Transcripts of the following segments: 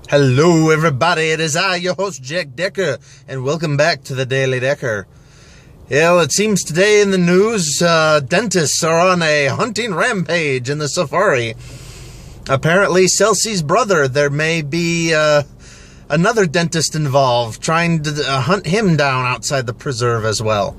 Hello everybody, it is I, your host Jack Decker, and welcome back to the Daily Decker. Well, it seems today in the news, dentists are on a hunting rampage in the safari. Apparently, Cecil's brother, there may be another dentist involved, trying to hunt him down outside the preserve as well.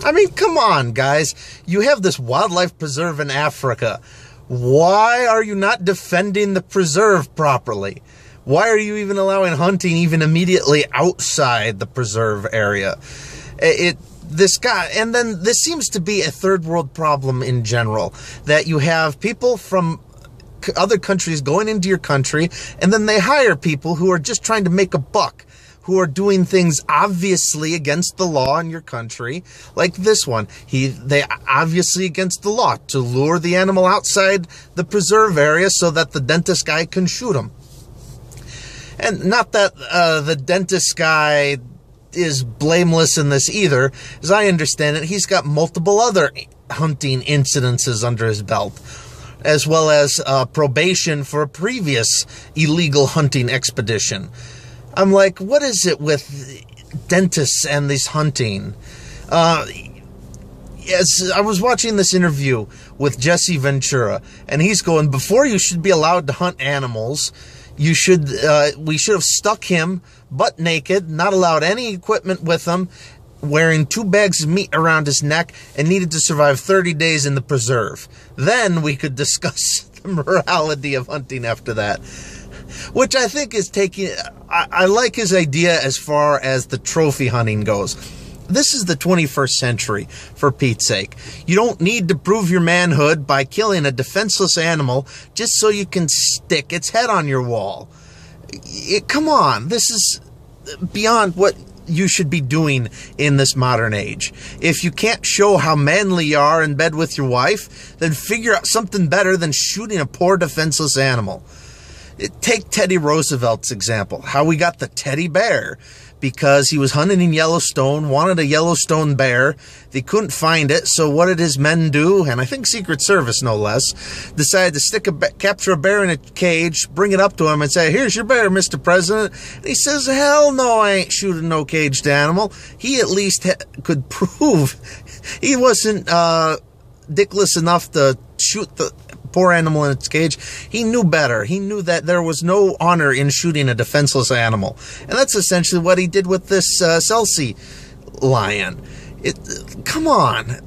I mean, come on, guys. You have this wildlife preserve in Africa. Why are you not defending the preserve properly? Why are you even allowing hunting even immediately outside the preserve area? This seems to be a third world problem in general, that you have people from other countries going into your country, and then they hire people who are just trying to make a buck, who are doing things obviously against the law in your country, like this one. They obviously against the law to lure the animal outside the preserve area so that the dentist guy can shoot him. And not that the dentist guy is blameless in this either. As I understand it, he's got multiple other hunting incidences under his belt, as well as probation for a previous illegal hunting expedition. I'm like, what is it with dentists and this hunting? Yes, I was watching this interview with Jesse Ventura, and he's going, before you should be allowed to hunt animals, we should have stuck him butt naked, not allowed any equipment with him, wearing 2 bags of meat around his neck, and needed to survive 30 days in the preserve. Then we could discuss the morality of hunting after that. Which I think is taking... I like his idea as far as the trophy hunting goes. This is the 21st century, for Pete's sake. You don't need to prove your manhood by killing a defenseless animal just so you can stick its head on your wall. Come on, this is beyond what you should be doing in this modern age. If you can't show how manly you are in bed with your wife, then figure out something better than shooting a poor defenseless animal. Take Teddy Roosevelt's example, how we got the teddy bear. Because he was hunting in Yellowstone, wanted a Yellowstone bear. They couldn't find it, so what did his men do? And I think Secret Service, no less, decided to capture a bear in a cage, bring it up to him and say, "Here's your bear, Mr. President." And he says, "Hell no, I ain't shooting no caged animal." He at least could prove he wasn't dickless enough to shoot the poor animal in its cage. He knew better. He knew that there was no honor in shooting a defenseless animal. And that's essentially what he did with this Cecil lion. Come on.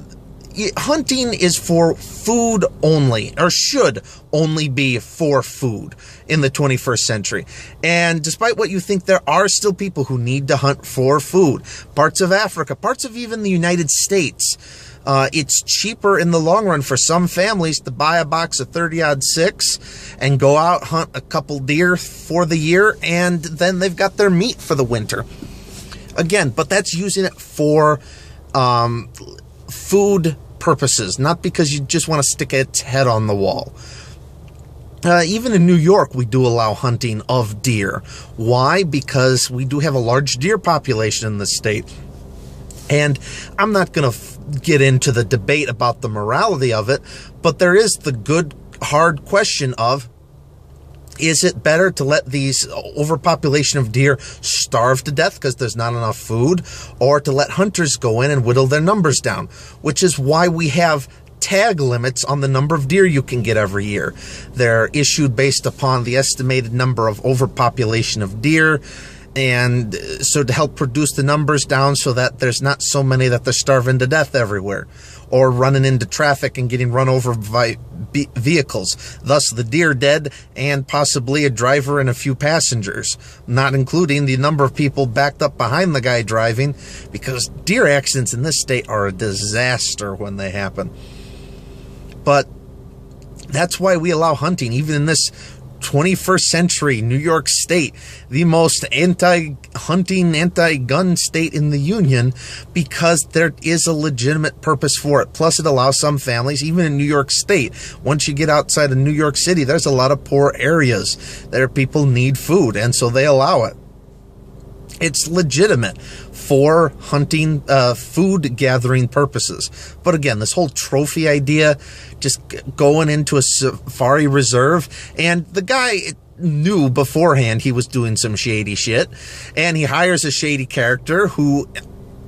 Hunting is for food only, or should only be for food in the 21st century. And despite what you think, there are still people who need to hunt for food. Parts of Africa, parts of even the United States. It's cheaper in the long run for some families to buy a box of 30-odd six and go out, hunt a couple deer for the year, and then they've got their meat for the winter. Again, but that's using it for food purposes, not because you just want to stick its head on the wall. Even in New York, we do allow hunting of deer. Why? Because we do have a large deer population in the state. And I'm not going to get into the debate about the morality of it, but there is the good, hard question of, is it better to let these overpopulation of deer starve to death because there's not enough food, or to let hunters go in and whittle their numbers down? Which is why we have tag limits on the number of deer you can get every year. They're issued based upon the estimated number of overpopulation of deer, and so to help produce the numbers down so that there's not so many that they're starving to death everywhere, or running into traffic and getting run over by vehicles. Thus the deer dead, and possibly a driver and a few passengers, not including the number of people backed up behind the guy driving, because deer accidents in this state are a disaster when they happen. But that's why we allow hunting, even in this 21st century New York State, the most anti-hunting, anti-gun state in the Union, because there is a legitimate purpose for it. Plus, it allows some families, even in New York State, once you get outside of New York City, there's a lot of poor areas that people need food, and so they allow it. It's legitimate for hunting, food gathering purposes. But again, this whole trophy idea, just going into a safari reserve, and the guy, knew beforehand he was doing some shady shit, and he hires a shady character who,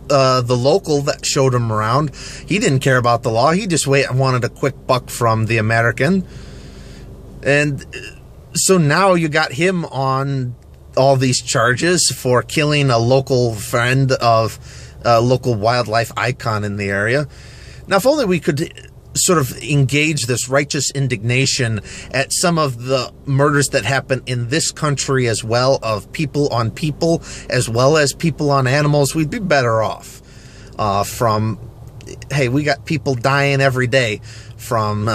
the local that showed him around, he didn't care about the law. He just wanted a quick buck from the American. And so now you got him on all these charges for killing a local friend of a local wildlife icon in the area. Now, if only we could sort of engage this righteous indignation at some of the murders that happen in this country as well, of people on people as well as people on animals, we'd be better off. Hey, we got people dying every day from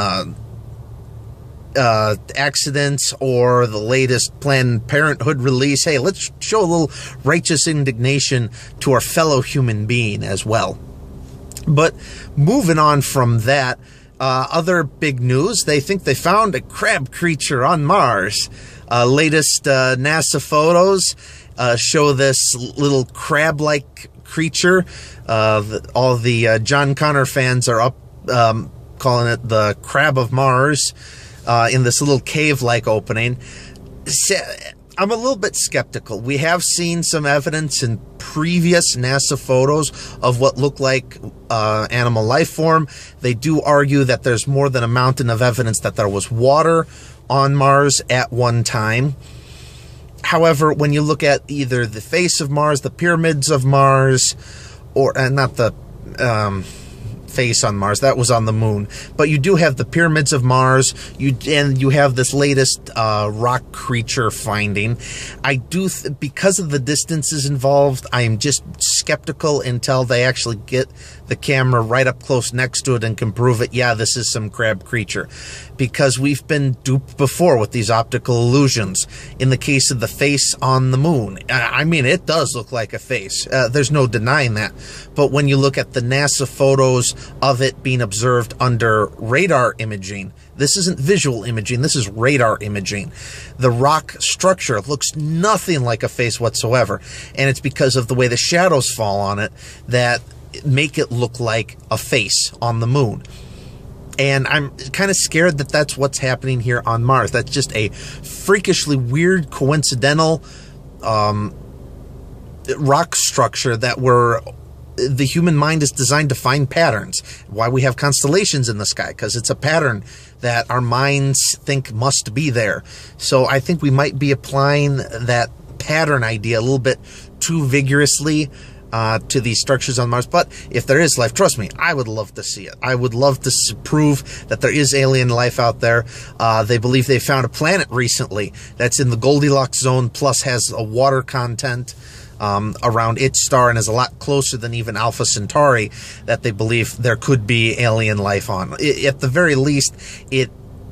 accidents or the latest Planned Parenthood release. Hey, let's show a little righteous indignation to our fellow human being as well. But moving on from that, other big news, they think they found a crab creature on Mars. Latest NASA photos show this little crab-like creature. All the John Connor fans are up calling it the Crab of Mars, in this little cave-like opening. I'm a little bit skeptical. We have seen some evidence in previous NASA photos of what looked like animal life form. They do argue that there's more than a mountain of evidence that there was water on Mars at one time. However, when you look at either the face of Mars, the pyramids of Mars, or not the face on Mars, that was on the moon, but you do have the pyramids of Mars, and you have this latest rock creature finding. I do, because of the distances involved, I am just skeptical until they actually get the camera right up close next to it and can prove it. Yeah, this is some crab creature, because we've been duped before with these optical illusions. In the case of the face on the moon, I mean, it does look like a face. There's no denying that. But when you look at the NASA photos of it being observed under radar imaging, this isn't visual imaging, this is radar imaging. The rock structure looks nothing like a face whatsoever. And it's because of the way the shadows fall on it that make it look like a face on the moon. And I'm kind of scared that that's what's happening here on Mars. That's just a freakishly weird, coincidental rock structure that the human mind is designed to find patterns. Why we have constellations in the sky, because it's a pattern that our minds think must be there. So I think we might be applying that pattern idea a little bit too vigorously to these structures on Mars. But if there is life, trust me, I would love to see it. I would love to prove that there is alien life out there. They believe they found a planet recently that's in the Goldilocks zone, plus has a water content around its star, and is a lot closer than even Alpha Centauri, that they believe there could be alien life on. At the very least,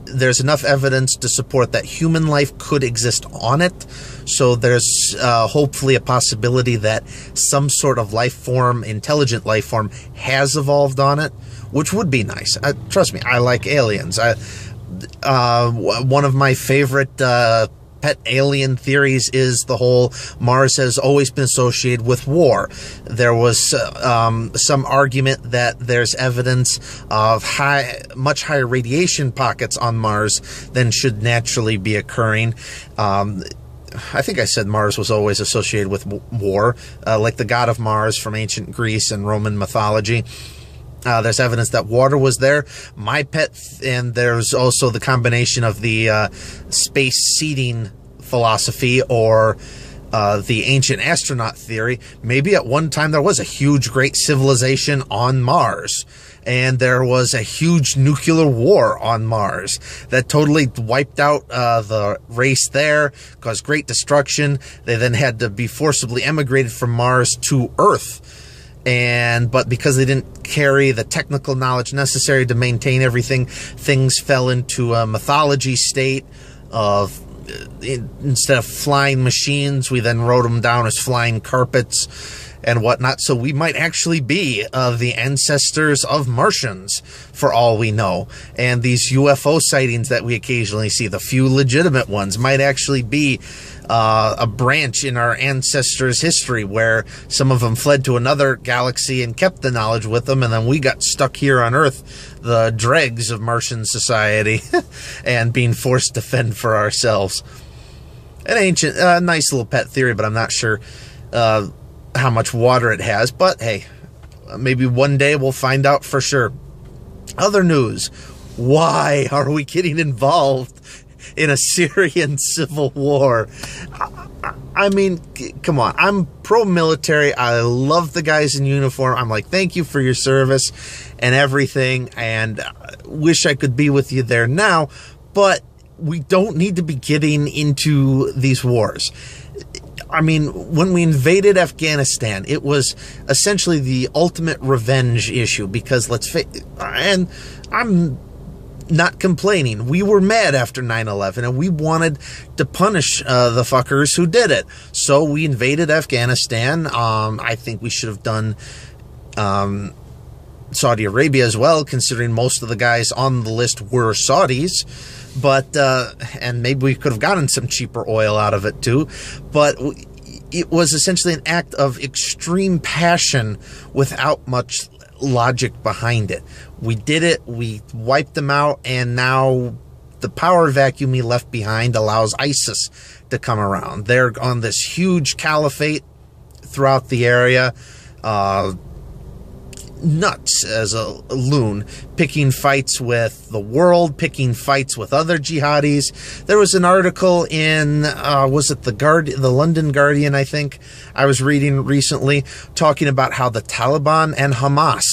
there's enough evidence to support that human life could exist on it. So there's hopefully a possibility that some sort of life form, intelligent life form, has evolved on it, which would be nice. Trust me, I like aliens. One of my favorite pet alien theories is the whole Mars has always been associated with war. There was some argument that there's evidence of much higher radiation pockets on Mars than should naturally be occurring. I think I said Mars was always associated with war, like the god of Mars from ancient Greece and Roman mythology. There's evidence that water was there. My pet, and there's also the combination of the space seeding philosophy or the ancient astronaut theory. Maybe at one time there was a huge, great civilization on Mars, and there was a huge nuclear war on Mars that totally wiped out the race there, caused great destruction. They then had to be forcibly emigrated from Mars to Earth. But because they didn't carry the technical knowledge necessary to maintain everything, things fell into a mythology state of, instead of flying machines, we then wrote them down as flying carpets and whatnot. So we might actually be the ancestors of Martians, for all we know. And these UFO sightings that we occasionally see, the few legitimate ones, might actually be a branch in our ancestors' history where some of them fled to another galaxy and kept the knowledge with them, and then we got stuck here on Earth, the dregs of Martian society, and being forced to fend for ourselves. an ancient, nice little pet theory, but I'm not sure how much water it has. But hey, maybe one day we'll find out for sure. Other news. Why are we getting involved in a Syrian civil war? I mean, come on. I'm pro-military. I love the guys in uniform. I'm like, thank you for your service and everything, and wish I could be with you there now. But we don't need to be getting into these wars. I mean, when we invaded Afghanistan, it was essentially the ultimate revenge issue because and I'm not complaining. We were mad after 9/11 and we wanted to punish the fuckers who did it. So we invaded Afghanistan. I think we should have done Saudi Arabia as well, considering most of the guys on the list were Saudis. But, and maybe we could have gotten some cheaper oil out of it too. But it was essentially an act of extreme passion without much logic behind it. We did it, we wiped them out, and now the power vacuum we left behind allows ISIS to come around. They're on this huge caliphate throughout the area, nuts as a loon, picking fights with the world, picking fights with other jihadis. There was an article in, was it the London Guardian, I think, I was reading recently, talking about how the Taliban and Hamas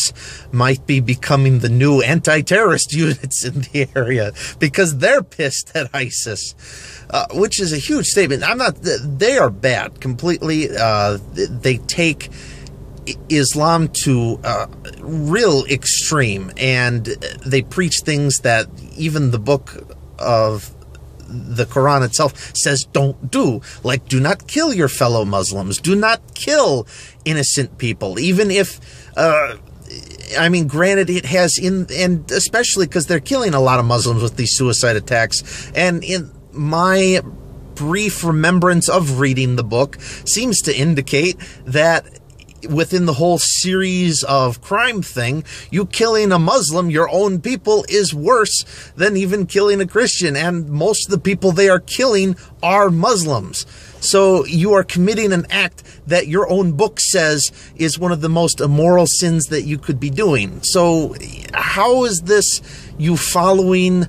might be becoming the new anti-terrorist units in the area because they're pissed at ISIS. Which is a huge statement. They are bad completely. They take Islam to real extreme, and they preach things that even the book of the Quran itself says don't do, like do not kill your fellow Muslims, do not kill innocent people, even if I mean, granted, it has and especially because they're killing a lot of Muslims with these suicide attacks. And in my brief remembrance of reading the book seems to indicate that within the whole series of crime thing, you killing a Muslim, your own people, is worse than even killing a Christian. And most of the people they are killing are Muslims. So you are committing an act that your own book says is one of the most immoral sins that you could be doing. So how is this you following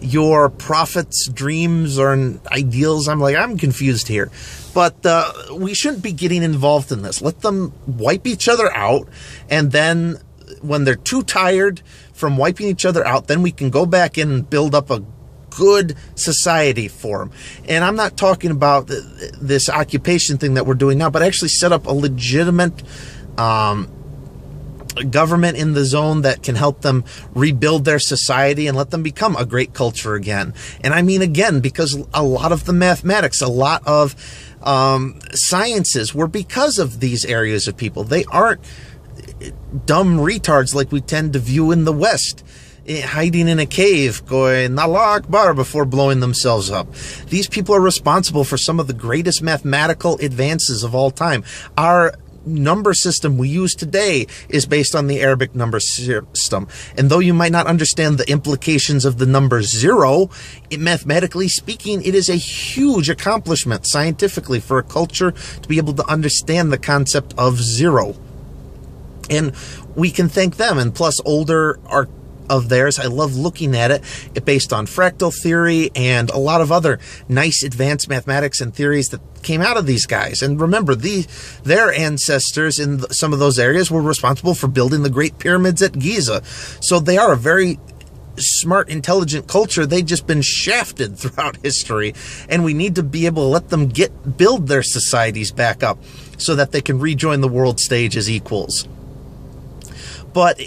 your prophet's dreams or ideals? I'm confused here. But we shouldn't be getting involved in this. Let them wipe each other out, and then when they're too tired from wiping each other out, then we can go back in and build up a good society for them. And I'm not talking about this occupation thing that we're doing now, but actually set up a legitimate government in the zone that can help them rebuild their society and let them become a great culture again. And I mean, again, because a lot of the mathematics, a lot of sciences were because of these areas of people. They aren't dumb retards like we tend to view in the West, hiding in a cave going Allah Akbar before blowing themselves up. These people are responsible for some of the greatest mathematical advances of all time. Our number system we use today is based on the Arabic number system. And though you might not understand the implications of the number 0, mathematically speaking, it is a huge accomplishment scientifically for a culture to be able to understand the concept of 0. And we can thank them. And plus, older art of theirs, I love looking at it based on fractal theory and a lot of other nice advanced mathematics and theories that came out of these guys. And remember, their ancestors in some of those areas were responsible for building the Great Pyramids at Giza. So they are a very smart, intelligent culture. They've just been shafted throughout history, and we need to be able to let them build their societies back up so that they can rejoin the world stage as equals. But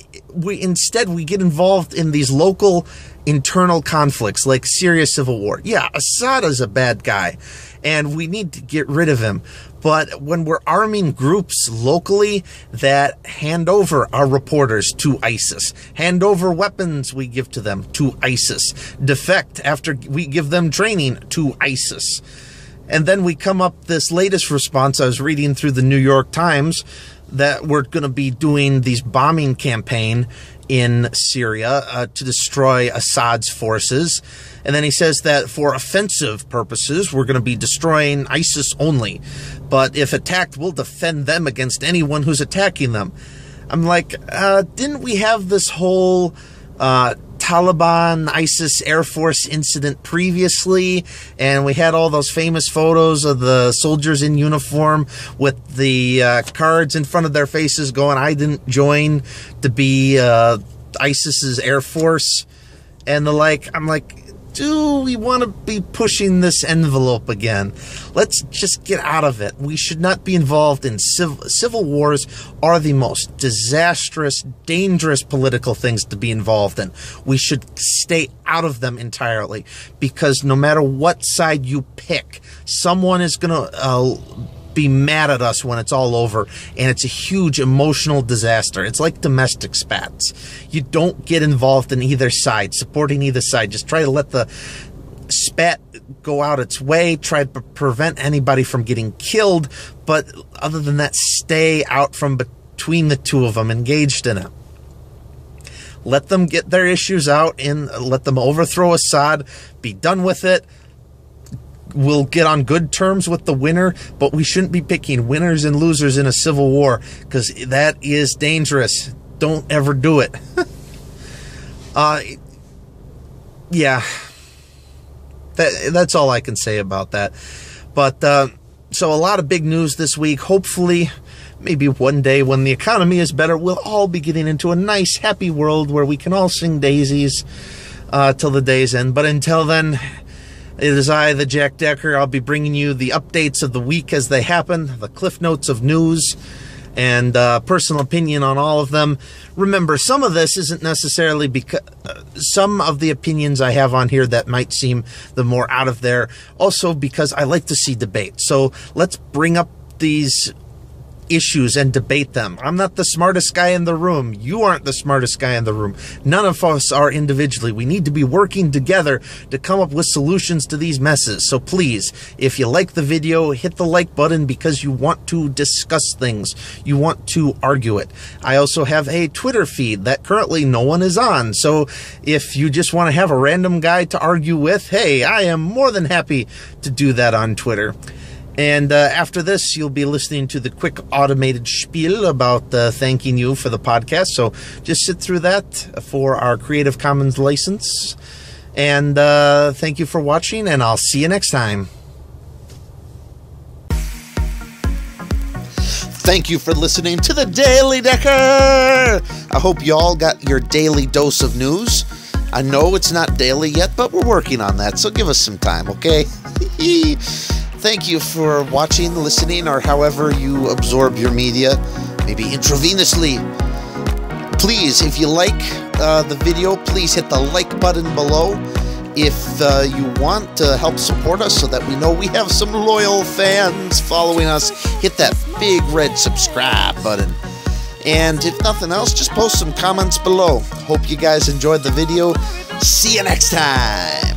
instead we get involved in these local internal conflicts like Syria civil war. Yeah, Assad is a bad guy and we need to get rid of him. But when we're arming groups locally that hand over our reporters to ISIS, hand over weapons we give to them to ISIS, defect after we give them training to ISIS, and then we come up this latest response I was reading through the New York Times that we're going to be doing these bombing campaign in Syria to destroy Assad's forces. And then he says that for offensive purposes, we're going to be destroying ISIS only. But if attacked, we'll defend them against anyone who's attacking them. I'm like, didn't we have this whole Taliban ISIS Air Force incident previously? And we had all those famous photos of the soldiers in uniform with the cards in front of their faces going, I didn't join to be ISIS's Air Force. And I'm like, do we want to be pushing this envelope again? Let's just get out of it. We should not be involved in civil wars. Are the most disastrous, dangerous political things to be involved in. We should stay out of them entirely, because no matter what side you pick, someone is going to be mad at us when it's all over, and it's a huge emotional disaster. It's like domestic spats. You don't get involved in either side, supporting either side. Just try to let the spat go out its way, try to prevent anybody from getting killed, but other than that, stay out from between the two of them engaged in it. Let them get their issues out and let them overthrow Assad, be done with it. We'll get on good terms with the winner, but we shouldn't be picking winners and losers in a civil war, because that is dangerous. Don't ever do it. Yeah. That's all I can say about that. But, so a lot of big news this week. Hopefully, maybe one day when the economy is better, we'll all be getting into a nice, happy world where we can all sing daisies till the day's end. But until then, it is I, the Jack Decker. I'll be bringing you the updates of the week as they happen, the cliff notes of news, and personal opinion on all of them. Remember, some of this isn't necessarily because some of the opinions I have on here that might seem the more out of there, also because I like to see debate. So let's bring up these issues and debate them. I'm not the smartest guy in the room. You aren't the smartest guy in the room. None of us are individually. We need to be working together to come up with solutions to these messes. So please, if you like the video, hit the like button, because you want to discuss things. You want to argue it. I also have a Twitter feed that currently no one is on. So if you just want to have a random guy to argue with, hey, I am more than happy to do that on Twitter. And after this, you'll be listening to the quick automated spiel about thanking you for the podcast. So just sit through that for our Creative Commons license. And thank you for watching, and I'll see you next time. Thank you for listening to the Daily Decker. I hope you all got your daily dose of news. I know it's not daily yet, but we're working on that, so give us some time, okay? Thank you for watching, listening, or however you absorb your media, maybe intravenously. Please, if you like the video, please hit the like button below. If you want to help support us so that we know we have some loyal fans following us, hit that big red subscribe button. And if nothing else, just post some comments below. Hope you guys enjoyed the video. See you next time.